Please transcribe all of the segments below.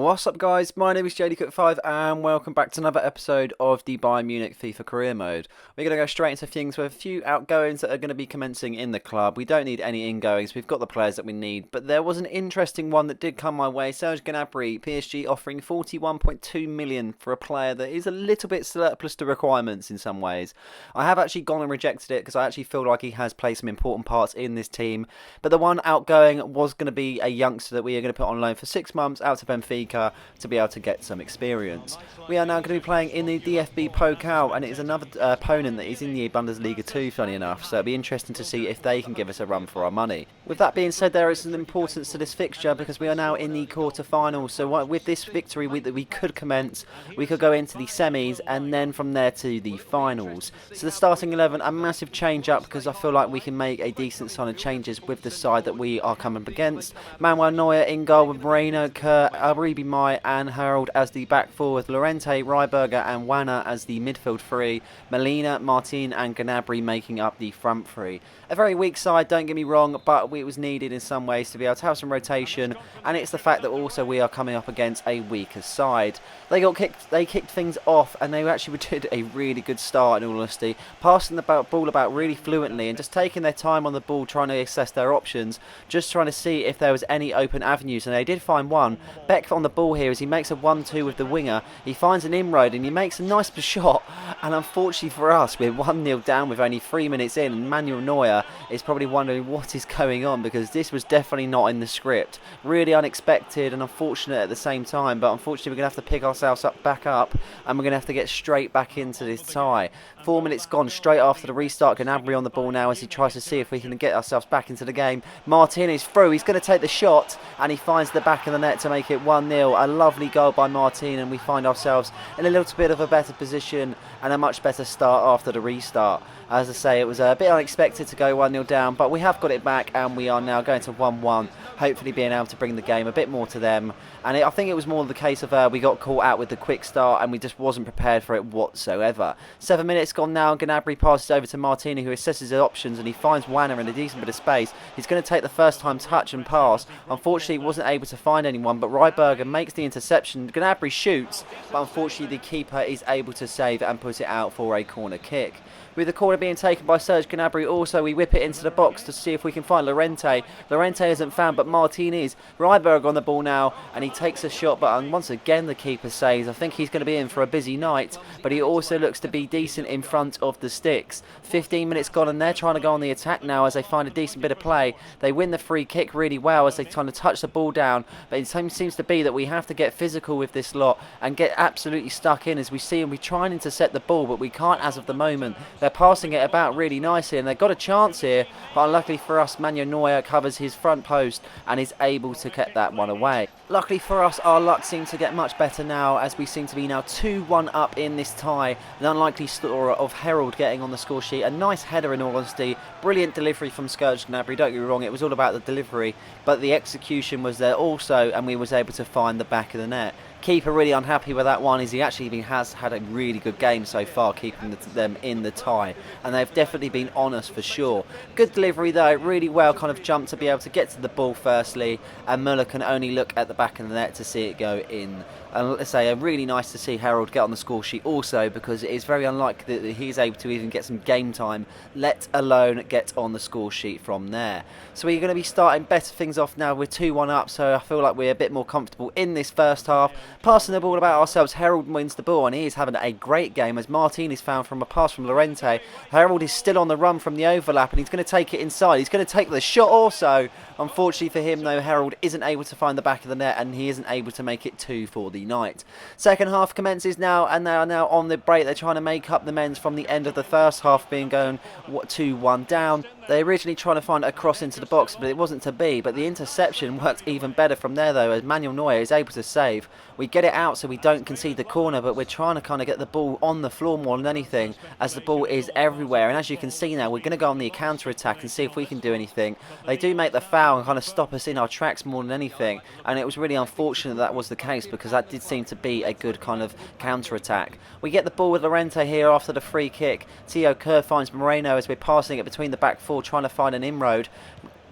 What's up guys, my name is JDCook5 and welcome back to another episode of the Bayern Munich FIFA Career Mode. We're going to go straight into things with a few outgoings that are going to be commencing in the club. We don't need any ingoings, we've got the players that we need, but there was an interesting one that did come my way. Serge Gnabry, PSG offering 41.2 million for a player that is a little bit surplus to requirements in some ways. I have actually gone and rejected it because I actually feel like he has played some important parts in this team, but the one outgoing was going to be a youngster that we are going to put on loan for 6 months out to Benfica to be able to get some experience. We are now going to be playing in the DFB Pokal, and it is another opponent that is in the Bundesliga too, funny enough, so it'll be interesting to see if they can give us a run for our money. With that being said, there is an importance to this fixture because we are now in the quarter-finals, so with this victory we could commence, we could go into the semis and then from there to the finals. So the starting 11, a massive change up because I feel like we can make a decent sign of changes with the side that we are coming up against. Manuel Neuer in goal with Moreno, Kerr, Aribi Mai and Harold as the back four, with Lorente, Ryberger and Wanner as the midfield three, Molina, Martin and Gnabry making up the front three. A very weak side, don't get me wrong, but it was needed in some ways to be able to have some rotation, and it's the fact that also we are coming up against a weaker side. They kicked things off, and they actually did a really good start in all honesty, passing the ball about really fluently and just taking their time on the ball, trying to assess their options, just trying to see if there was any open avenues, and they did find one. Beck on the ball here as he makes a 1-2 with the winger. He finds an inroad and he makes a nice shot, and unfortunately for us, we're 1-0 down with only 3 minutes in, and Manuel Neuer is probably wondering what is going on because this was definitely not in the script. Really unexpected and unfortunate at the same time, but unfortunately we're going to have to pick ourselves back up and we're going to have to get straight back into this tie. 4 minutes gone straight after the restart. Gnabry on the ball now as he tries to see if we can get ourselves back into the game. Martin is through, he's going to take the shot and he finds the back of the net to make it 1-0. A lovely goal by Martin, and we find ourselves in a little bit of a better position and a much better start after the restart. As I say, it was a bit unexpected to go 1-0 down, but we have got it back and we are now going to 1-1, hopefully being able to bring the game a bit more to them. And I think it was more the case of we got caught out with the quick start and we just wasn't prepared for it whatsoever. 7 minutes gone now, Gnabry passes over to Martini, who assesses his options, and he finds Wanner in a decent bit of space. He's going to take the first time touch and pass. Unfortunately, he wasn't able to find anyone, but Ryberger makes the interception. Gnabry shoots, but unfortunately the keeper is able to save and put it out for a corner kick. With the corner being taken by Serge Gnabry also, we whip it into the box to see if we can find Lorente. Lorente isn't found, but Martin is. Ryberg on the ball now, and he takes a shot, but once again the keeper saves. I think he's going to be in for a busy night, but he also looks to be decent in front of the sticks. 15 minutes gone, and they're trying to go on the attack now as they find a decent bit of play. They win the free kick really well as they try to touch the ball down, but it seems to be that we have to get physical with this lot and get absolutely stuck in as we see, and we try and intercept the ball, but we can't as of the moment. They're passing it about really nicely and they've got a chance here, but unluckily for us, Manuel Neuer covers his front post and is able to get that one away. Luckily for us, our luck seems to get much better now as we seem to be now 2-1 up in this tie. An unlikely story of Harold getting on the score sheet. A nice header in all honesty. Brilliant delivery from Serge Gnabry, don't get me wrong, it was all about the delivery, but the execution was there also, and we was able to find the back of the net. Keeper really unhappy with that one, as he actually has had a really good game so far, keeping them in the tie, and they've definitely been on us for sure. Good delivery though, really well kind of jumped to be able to get to the ball firstly, and Muller can only look at the back of the net to see it go in. And let's say, really nice to see Harold get on the score sheet also, because it is very unlikely that he's able to even get some game time, let alone get on the score sheet from there. So we're going to be starting better things off now. We're 2-1 up, so I feel like we're a bit more comfortable in this first half. Passing the ball about ourselves, Harold wins the ball, and he is having a great game as Martin is found from a pass from Lorente. Harold is still on the run from the overlap, and he's going to take it inside. He's going to take the shot also. Unfortunately for him though, Harold isn't able to find the back of the net, and he isn't able to make it 2 for the night. Second half commences now, and they are now on the break. They're trying to make up the men's from the end of the first half being going 2-1 down. They originally trying to find a cross into the box, but it wasn't to be. But the interception worked even better from there though, as Manuel Neuer is able to save. We get it out so we don't concede the corner, but we're trying to kind of get the ball on the floor more than anything, as the ball is everywhere. And as you can see now, we're going to go on the counter attack and see if we can do anything. They do make the foul and kind of stop us in our tracks more than anything, and it was really unfortunate that was the case, because that did seem to be a good kind of counter attack. We get the ball with Lorente here after the free kick. Theo Kerr finds Moreno as we're passing it between the back four, trying to find an inroad.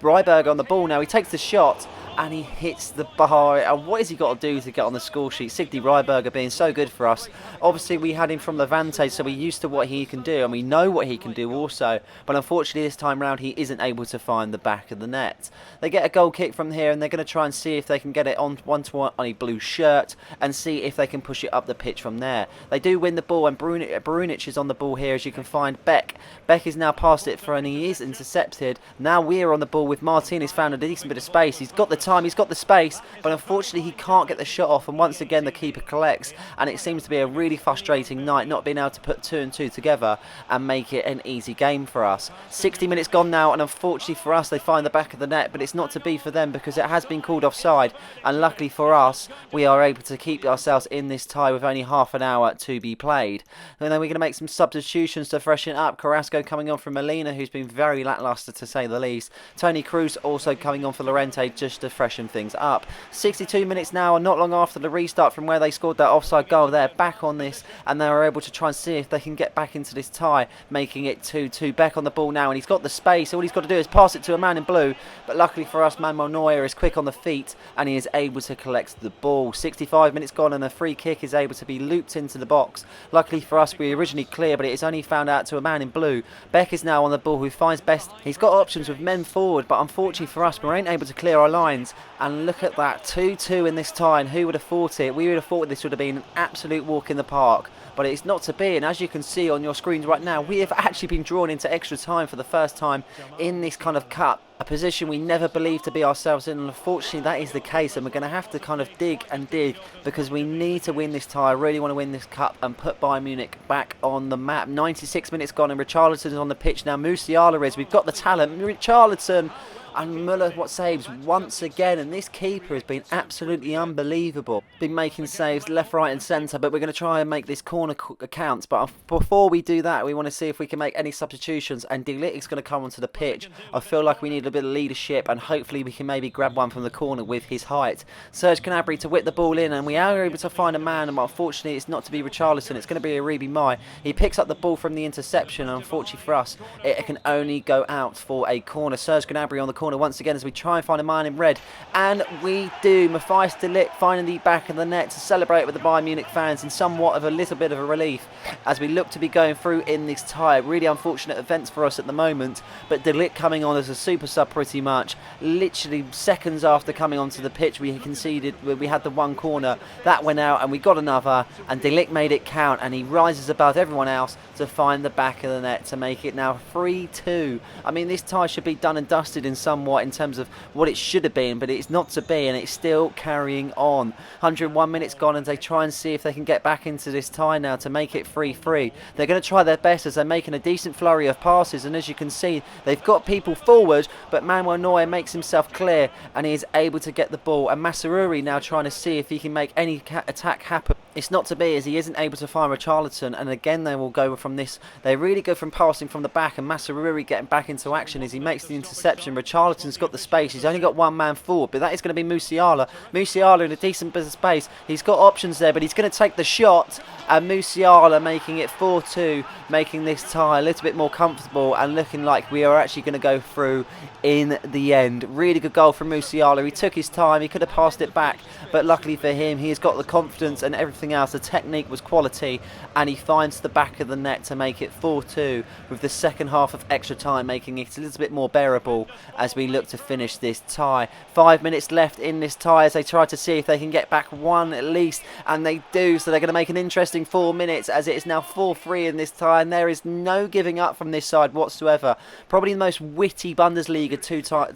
Ryberg on the ball now. He takes the shot and he hits the bar. And what has he got to do to get on the score sheet? Sigdy Ryberger being so good for us. Obviously, we had him from Levante, so we're used to what he can do, and we know what he can do also. But unfortunately, this time round, he isn't able to find the back of the net. They get a goal kick from here, and they're going to try and see if they can get it on one-to-one on a blue shirt and see if they can push it up the pitch from there. They do win the ball, and Brunic is on the ball here, as you can find Beck. Beck is now past it for, and he is intercepted. Now we're on the ball with Martinez, found a decent bit of space. He's got the time, he's got the space, but unfortunately he can't get the shot off, and once again the keeper collects, and it seems to be a really frustrating night not being able to put 2 and 2 together and make it an easy game for us. 60 minutes gone now, and unfortunately for us they find the back of the net, but it's not to be for them because it has been called offside, and luckily for us we are able to keep ourselves in this tie with only half an hour to be played. And then we're going to make some substitutions to freshen up. Carrasco coming on from Molina, who's been very lacklustre to say the least. Tony Cruz also coming on for Levante just to freshen things up. 62 minutes now, and not long after the restart from where they scored that offside goal, they're back on this, and they are able to try and see if they can get back into this tie, making it 2-2. Beck on the ball now, and he's got the space. All he's got to do is pass it to a man in blue, but luckily for us, Manuel Neuer is quick on the feet, and he is able to collect the ball. 65 minutes gone, and a free kick is able to be looped into the box. Luckily for us, we originally clear, but it is only found out to a man in blue. Beck is now on the ball, who finds best. He's got options with men forward, but unfortunately for us, we ain't able to clear our lines. And look at that, 2-2 in this tie, and who would have thought it? We would have thought this would have been an absolute walk in the park, but it's not to be. And as you can see on your screens right now, we have actually been drawn into extra time for the first time in this kind of cup. A position we never believed to be ourselves in, and unfortunately that is the case, and we're going to have to kind of dig and dig because we need to win this tie. I really want to win this cup and put Bayern Munich back on the map. 96 minutes gone, and Richarlison is on the pitch now. Musiala is. We've got the talent. Richarlison. And Müller, what saves once again, and this keeper has been absolutely unbelievable. Been making saves left, right and centre, but we're going to try and make this corner count. But before we do that, we want to see if we can make any substitutions, and De Ligt is going to come onto the pitch. I feel like we need a bit of leadership, and hopefully we can maybe grab one from the corner with his height. Serge Gnabry to whip the ball in, and we are able to find a man, and unfortunately it's not to be Richarlison, it's going to be Uribe Mai. He picks up the ball from the interception, and unfortunately for us, it can only go out for a corner. Serge Gnabry on the corner once again as we try and find a man in red, and we do. Matthijs de Ligt finding the back of the net to celebrate with the Bayern Munich fans in somewhat of a little bit of a relief as we look to be going through in this tie. Really unfortunate events for us at the moment, but de Ligt coming on as a super sub pretty much. Literally seconds after coming onto the pitch, we conceded. We had the one corner that went out, and we got another, and de Ligt made it count, and he rises above everyone else to find the back of the net to make it now 3-2. I mean, this tie should be done and dusted in somewhat in terms of what it should have been, but it's not to be, and it's still carrying on. 101 minutes gone, and they try and see if they can get back into this tie now to make it 3-3. They're going to try their best as they're making a decent flurry of passes, and as you can see, they've got people forward, but Manuel Neuer makes himself clear, and he is able to get the ball, and Masaruri now trying to see if he can make any attack happen. It's not to be, as he isn't able to find Richarlison, and again they will go from this. They really go from passing from the back, and Masaruri getting back into action as he makes the interception. Richarlison's got the space. He's only got one man forward, but that is going to be Musiala. Musiala in a decent bit of space. He's got options there, but he's going to take the shot, and Musiala making it 4-2, making this tie a little bit more comfortable and looking like we are actually going to go through in the end. Really good goal from Musiala. He took his time. He could have passed it back, but luckily for him, he has got the confidence and everything else. The technique was quality, and he finds the back of the net to make it 4-2 with the second half of extra time, making it a little bit more bearable as we look to finish this tie. 5 minutes left in this tie as they try to see if they can get back one at least, and they do, so they're going to make an interesting 4 minutes as it is now 4-3 in this tie, and there is no giving up from this side whatsoever. Probably the most witty Bundesliga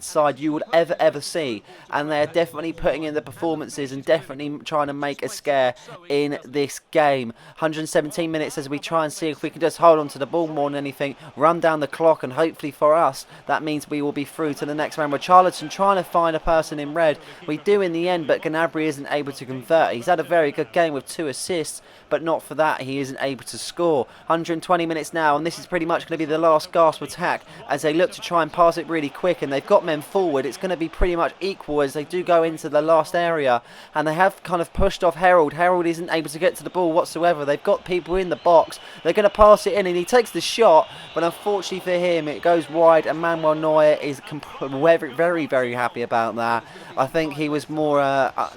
side you would ever see, and they're definitely putting in the performances and definitely trying to make a scare in this game. 117 minutes as we try and see if we can just hold on to the ball more than anything, run down the clock, and hopefully for us that means we will be through to the next round. Richarlison trying to find a person in red. We do in the end, but Gnabry isn't able to convert. He's had a very good game with 2 assists, but not for that he isn't able to score. 120 minutes now, and this is pretty much going to be the last gasp attack as they look to try and pass it really quick, and they've got men forward. It's going to be pretty much equal as they do go into the last area, and they have kind of pushed off Herald. Herald is isn't able to get to the ball whatsoever. They've got people in the box. They're going to pass it in, and he takes the shot, but unfortunately for him, it goes wide, and Manuel Neuer is very, very happy about that. I think he was more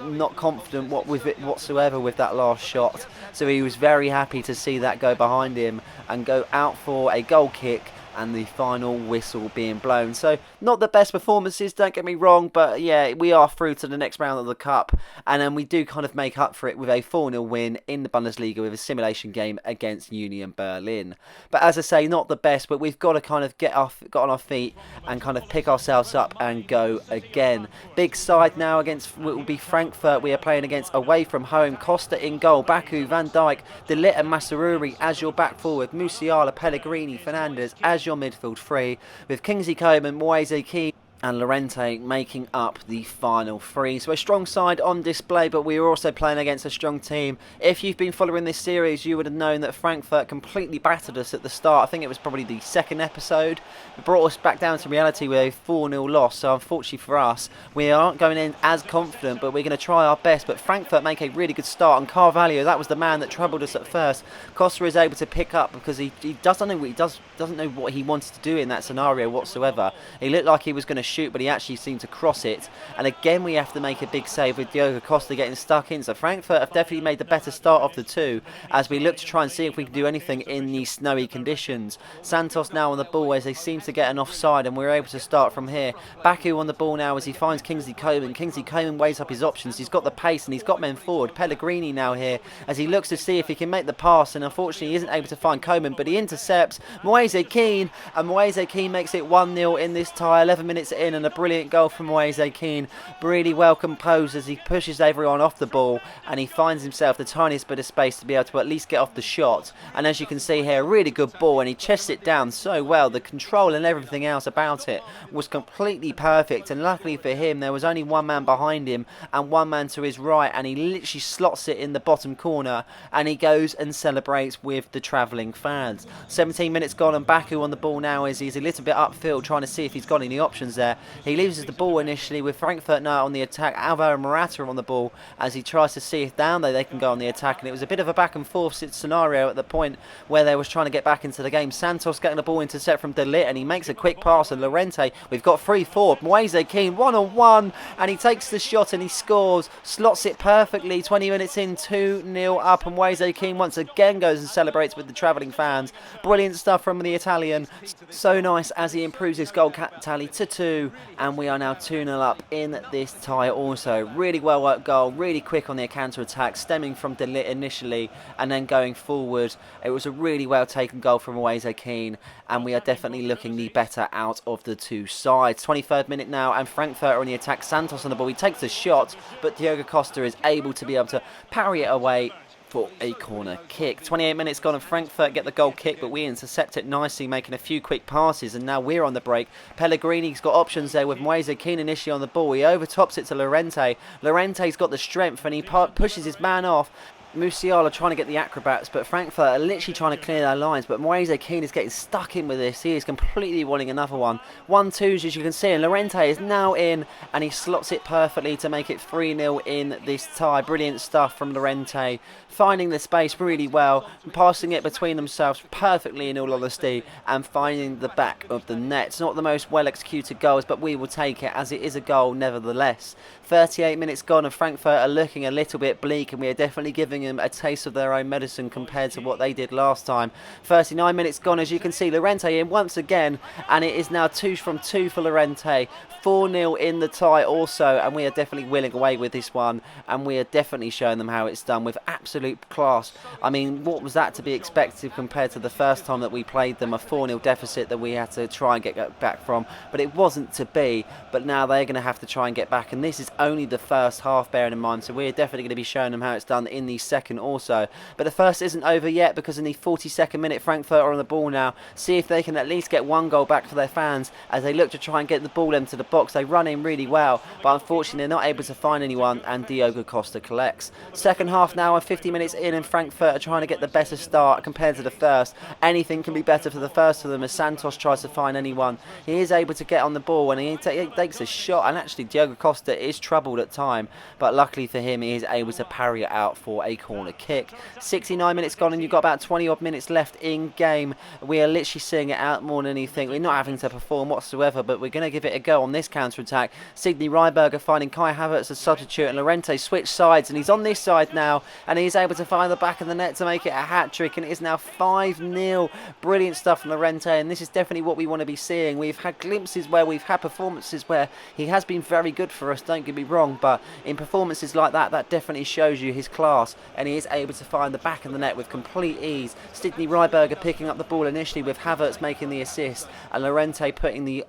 not confident with it whatsoever with that last shot, so he was very happy to see that go behind him and go out for a goal kick, and the final whistle being blown. So not the best performances, don't get me wrong, but yeah, we are through to the next round of the Cup, and then we do kind of make up for it with a 4-0 win in the Bundesliga with a simulation game against Union Berlin. But as I say, not the best, but we've got to kind of got on our feet and kind of pick ourselves up and go again. Big side now against will be Frankfurt. We are playing against away from home. Costa in goal, Baku, Van Dijk, De Ligt and Masaruri as your back forward, Musiala, Pellegrini, Fernandes as your midfield three, with Kingsley Coman, Moise Kean and Levante making up the final three. So a strong side on display, but we were also playing against a strong team. If you've been following this series, you would have known that Frankfurt completely battered us at the start. I think it was probably the second episode. It brought us back down to reality with a 4-0 loss. So unfortunately for us, we aren't going in as confident, but we're going to try our best. But Frankfurt make a really good start, and Carvalho, that was the man that troubled us at first. Costa is able to pick up because he doesn't know what he wanted to do in that scenario whatsoever. He looked like he was going to shoot, but he actually seemed to cross it, and again we have to make a big save with Diogo Costa getting stuck in. So Frankfurt have definitely made the better start of the two as we look to try and see if we can do anything in these snowy conditions. Santos now on the ball as they seem to get an offside, and we're able to start from here. Baku on the ball now as he finds Kingsley Coman. Kingsley Coman weighs up his options. He's got the pace and he's got men forward. Pellegrini now here as he looks to see if he can make the pass, and unfortunately he isn't able to find Coman, but he intercepts Moise Kean, and Moise Kean makes it 1-0 in this tie. 11 minutes in, and a brilliant goal from Moise Kean. Really well composed as he pushes everyone off the ball, and he finds himself the tiniest bit of space to be able to at least get off the shot. And as you can see here, a really good ball, and he chests it down so well. The control and everything else about it was completely perfect, and luckily for him there was only one man behind him and one man to his right, and he literally slots it in the bottom corner, and he goes and celebrates with the travelling fans. 17 minutes gone, and Baku on the ball now as he's a little bit upfield trying to see if he's got any options there. He loses the ball initially with Frankfurt now on the attack. Alvaro Morata on the ball as he tries to see if down there they can go on the attack, and it was a bit of a back and forth scenario at the point where they was trying to get back into the game. Santos getting the ball intercept from De Ligt, and he makes a quick pass, and Lorente, we've got 3-4. Moise Kean 1-on-1, and he takes the shot and he scores, slots it perfectly. 20 minutes in, 2-0 up, and Moise Kean once again goes and celebrates with the travelling fans. Brilliant stuff from the Italian. So nice as he improves his goal tally to 2, and we are now 2-0 up in this tie also. Really well worked goal, really quick on the counter attack, stemming from De Ligt initially and then going forward. It was a really well taken goal from Moise Kean, and we are definitely looking the better out of the two sides. 23rd minute now, and Frankfurt are on the attack. Santos on the ball, he takes the shot, but Diogo Costa is able to be able to parry it away for a corner kick. 28 minutes gone, and Frankfurt get the goal kick, but we intercept it nicely, making a few quick passes, and now we're on the break. Pellegrini's got options there with Moise Kean initially on the ball. He overtops it to Lorente. Lorente's got the strength, and he pushes his man off. Musiala trying to get the acrobats, but Frankfurt are literally trying to clear their lines, but Moise Kean is getting stuck in with this. He is completely wanting another one. 1-2 as you can see, and Lorente is now in, and he slots it perfectly to make it 3-0 in this tie. Brilliant stuff from Lorente, finding the space really well, passing it between themselves perfectly in all honesty, and finding the back of the net. It's not the most well executed goals, but we will take it as it is a goal nevertheless. 38 minutes gone, and Frankfurt are looking a little bit bleak, and we are definitely giving them a taste of their own medicine compared to what they did last time. 39 minutes gone, as you can see, Lorente in once again, and it is now 2 from 2 for Lorente. 4-0 in the tie also, and we are definitely willing away with this one, and we are definitely showing them how it's done with absolute class. I mean, what was that to be expected compared to the first time that we played them, a 4-0 deficit that we had to try and get back from, but it wasn't to be. But now they're going to have to try and get back, and this is only the first half, bearing in mind, so we're definitely going to be showing them how it's done in the second also. But the first isn't over yet, because in the 42nd minute Frankfurt are on the ball now. See if they can at least get one goal back for their fans as they look to try and get the ball into the box. They run in really well, but unfortunately they're not able to find anyone, and Diogo Costa collects. Second half now, and 50 minutes in, and Frankfurt are trying to get the better start compared to the first. Anything can be better for the first of them as Santos tries to find anyone. He is able to get on the ball, and he takes a shot, and actually Diogo Costa is troubled at time, but luckily for him he is able to parry it out for a a corner kick. 69 minutes gone and you've got about 20 odd minutes left in game. We are literally seeing it out more than anything. We're not having to perform whatsoever, but we're going to give it a go on this counter-attack. Sidney Ryberger finding Kai Havertz as substitute, and Levante switch sides, and he's on this side now, and he's able to find the back of the net to make it a hat-trick, and it is now 5-0. Brilliant stuff from Levante, and this is definitely what we want to be seeing. We've had glimpses where we've had performances where he has been very good for us, don't get me wrong, but in performances like that, that definitely shows you his class, and he is able to find the back of the net with complete ease. Sidney Ryberger picking up the ball initially with Havertz making the assist, and Lorente putting the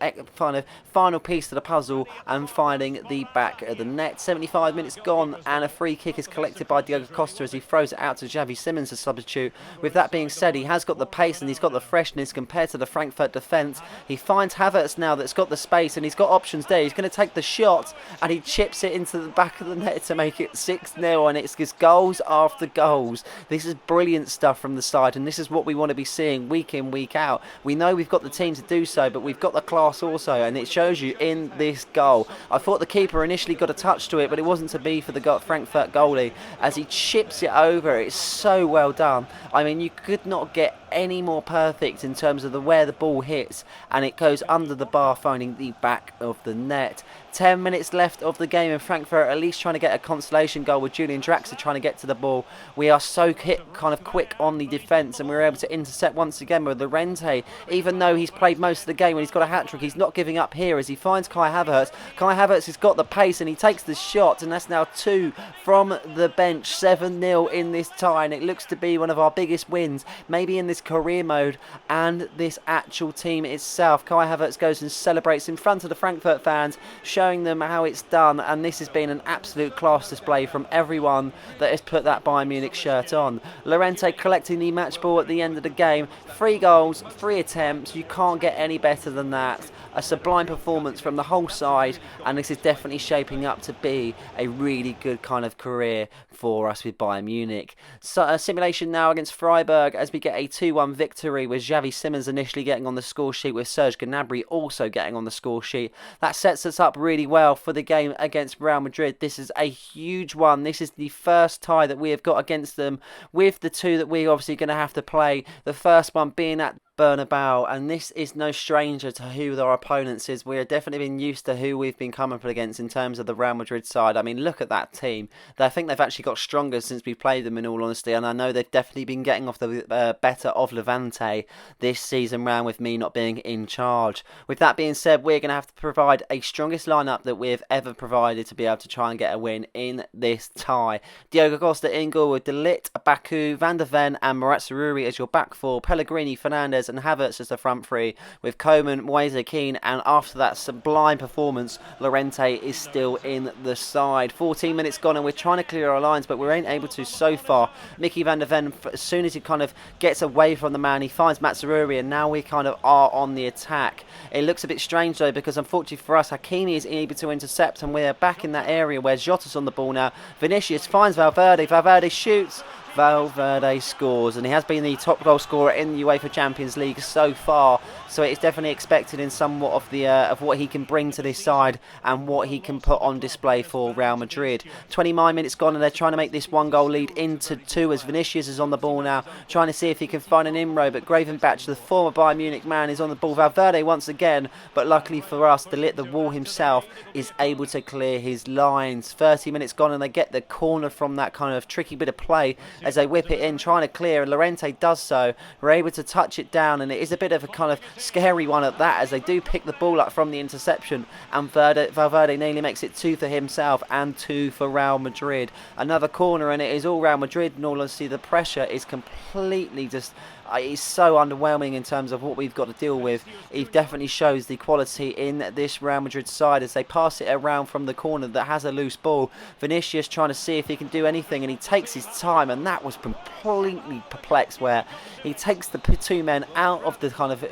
final piece to the puzzle and finding the back of the net. 75 minutes gone, and a free kick is collected by Diogo Costa as he throws it out to Xavi Simons as substitute. With that being said, he has got the pace and he's got the freshness compared to the Frankfurt defence. He finds Havertz now that's got the space and he's got options there. He's going to take the shot and he chips it into the back of the net to make it 6-0, and it's just goals after goals. This is brilliant stuff from the side, and this is what we want to be seeing week in, week out. We know we've got the team to do so, but we've got the class also, and it shows you in this goal. I thought the keeper initially got a touch to it, but it wasn't to be for the Frankfurt goalie as he chips it over. It's so well done. I mean, you could not get any more perfect in terms of where the ball hits, and it goes under the bar, finding the back of the net. 10 minutes left of the game, and Frankfurt at least trying to get a consolation goal with Julian Draxler trying to get to the ball. We are so kind of quick on the defence, and we're able to intercept once again with Lorente. Even though he's played most of the game and he's got a hat-trick, he's not giving up here as he finds Kai Havertz. Kai Havertz has got the pace and he takes the shot, and that's now 2 from the bench. 7-0 in this tie, and it looks to be one of our biggest wins, maybe in this career mode and this actual team itself. Kai Havertz goes and celebrates in front of the Frankfurt fans, showing them how it's done, and this has been an absolute class display from everyone that has put that Bayern Munich shirt on. Lorente collecting the match ball at the end of the game. 3 goals, 3 attempts. You can't get any better than that. A sublime performance from the whole side, and this is definitely shaping up to be a really good kind of career for us with Bayern Munich. So a simulation now against Freiburg as we get a 2-1 victory, with Xavi Simons initially getting on the score sheet, with Serge Gnabry also getting on the score sheet. That sets us up really well for the game against Real Madrid. This is a huge one. This is the first tie that we have got against them, with the 2 that we're obviously going to have to play. The first one being at Bernabeu, and this is no stranger to who our opponents is. We have definitely been used to who we've been coming up against in terms of the Real Madrid side. I mean, look at that team. I think they've actually got stronger since we played them, in all honesty, and I know they've definitely been getting off the better of Levante this season round with me not being in charge. With that being said, we're going to have to provide a strongest lineup that we've ever provided to be able to try and get a win in this tie. Diogo Costa in goal with De Ligt, Baku, Van der Ven and Murat Saruri as your back four, Pellegrini, Fernandes and Havertz as the front three, with Koeman, Moise Kean, and after that sublime performance, Lorente is still in the side. 14 minutes gone and we're trying to clear our lines, but we ain't able to so far. Mickey van der Ven, as soon as he kind of gets away from the man, he finds Matsururi, and now we kind of are on the attack. It looks a bit strange though, because unfortunately for us, Hakimi is able to intercept, and we're back in that area where Jota's on the ball now. Vinicius finds Valverde, Valverde shoots, Valverde scores, and he has been the top goal scorer in the UEFA Champions League so far, so it is definitely expected in somewhat of the of what he can bring to this side and what he can put on display for Real Madrid. 29 minutes gone and they're trying to make this 1-goal lead into 2 as Vinicius is on the ball now, trying to see if he can find an inroad, but Gravenbach, the former Bayern Munich man, is on the ball. Valverde once again, but luckily for us, De Ligt, the wall himself, is able to clear his lines. 30 minutes gone and they get the corner from that kind of tricky bit of play as they whip it in, trying to clear, and Lorente does so. We're able to touch it down, and it is a bit of a kind of scary one at that, as they do pick the ball up from the interception, and Valverde nearly makes it 2 for himself and 2 for Real Madrid. Another corner, and it is all Real Madrid, and all honesty, the pressure is completely just... It's so underwhelming in terms of what we've got to deal with. It definitely shows the quality in this Real Madrid side as they pass it around from the corner that has a loose ball. Vinicius trying to see if he can do anything, and he takes his time, and that was completely perplexed, where he takes the 2 men out of the kind of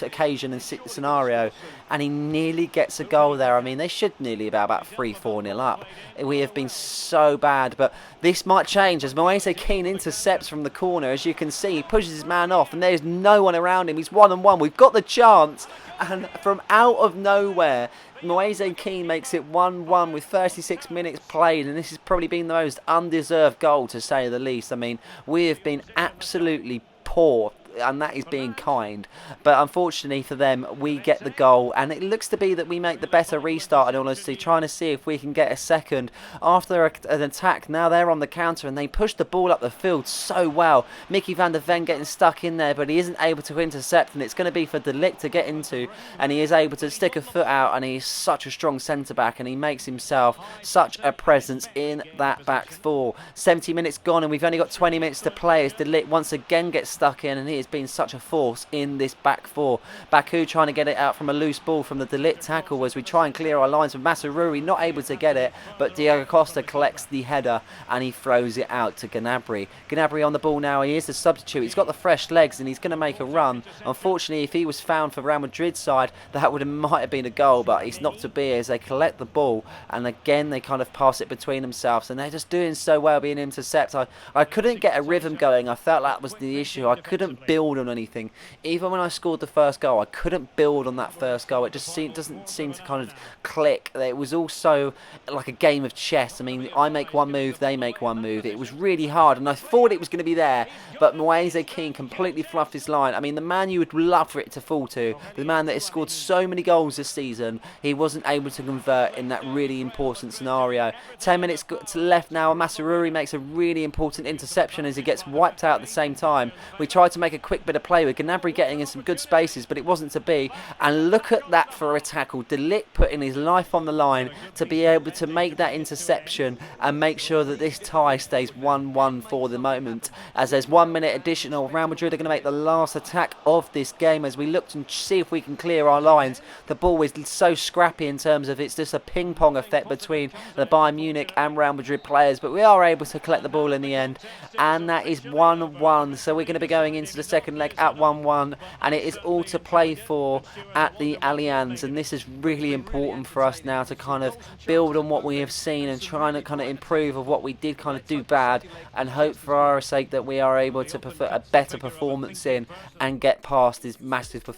occasion and scenario, and he nearly gets a goal there. I mean, they should nearly be about 3-4-0 up. We have been so bad, but this might change as Moise Kean intercepts from the corner. As you can see, he pushes his man off, and there's no one around him. He's 1-on-1. We've got the chance, and from out of nowhere, Moise Kean makes it 1-1 with 36 minutes played, and this has probably been the most undeserved goal, to say the least. I mean, we have been absolutely poor, and that is being kind, but unfortunately for them, we get the goal, and it looks to be that we make the better restart, in honesty, trying to see if we can get a second after an attack. Now they're on the counter, and they push the ball up the field so well. Mickey van der Ven getting stuck in there, but he isn't able to intercept, and it's going to be for De Ligt to get into, and he is able to stick a foot out, and he's such a strong centre-back, and he makes himself such a presence in that back four. 70 minutes gone, and we've only got 20 minutes to play as De Ligt once again gets stuck in, and he has been such a force in this back four. Baku trying to get it out from a loose ball from the De Ligt tackle as we try and clear our lines with Masaruri, not able to get it, but Diego Costa collects the header and he throws it out to Gnabry. Gnabry on the ball now, he is the substitute, he's got the fresh legs and he's going to make a run. Unfortunately, if he was found for Real Madrid's side, that might have been a goal, but it's not to be, as they collect the ball and again they kind of pass it between themselves, and they're just doing so well being intercepted. I couldn't get a rhythm going. I felt that was the issue. I couldn't build on anything. Even when I scored the first goal, I couldn't build on that first goal. It just doesn't seem to kind of click. It was also like a game of chess. I mean, I make one move, they make one move. It was really hard, and I thought it was going to be there, but Moise Kean completely fluffed his line. I mean, the man you would love for it to fall to, the man that has scored so many goals this season, he wasn't able to convert in that really important scenario. 10 minutes left now, and Masaruri makes a really important interception as he gets wiped out at the same time. We tried to make a quick bit of play with Gnabry getting in some good spaces, but it wasn't to be. And look at that for a tackle. De Ligt putting his life on the line to be able to make that interception and make sure that this tie stays 1-1 for the moment. As there's 1 minute additional, Real Madrid are going to make the last attack of this game as we look to see if we can clear our lines. The ball is so scrappy in terms of it's just a ping pong effect between the Bayern Munich and Real Madrid players, but we are able to collect the ball in the end, and that is 1-1. So we're going to be going into the second leg at 1-1, and it is all to play for at the Allianz, and this is really important for us now to kind of build on what we have seen and trying to kind of improve of what we did kind of do bad, and hope for our sake that we are able to put a better performance in and get past these massive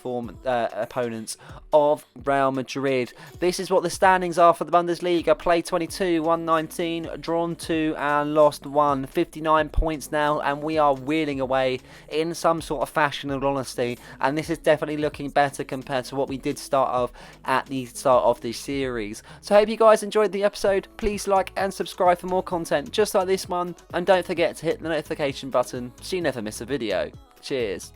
opponents of Real Madrid. This is what the standings are for the Bundesliga. Played 22, won 19, drawn 2 and lost 1. 59 points now, and we are wheeling away in some sort of fashion, in honesty, and this is definitely looking better compared to what we did start off at the start of this series. So I hope you guys enjoyed the episode. Please like and subscribe for more content just like this one, and don't forget to hit the notification button so you never miss a video. Cheers.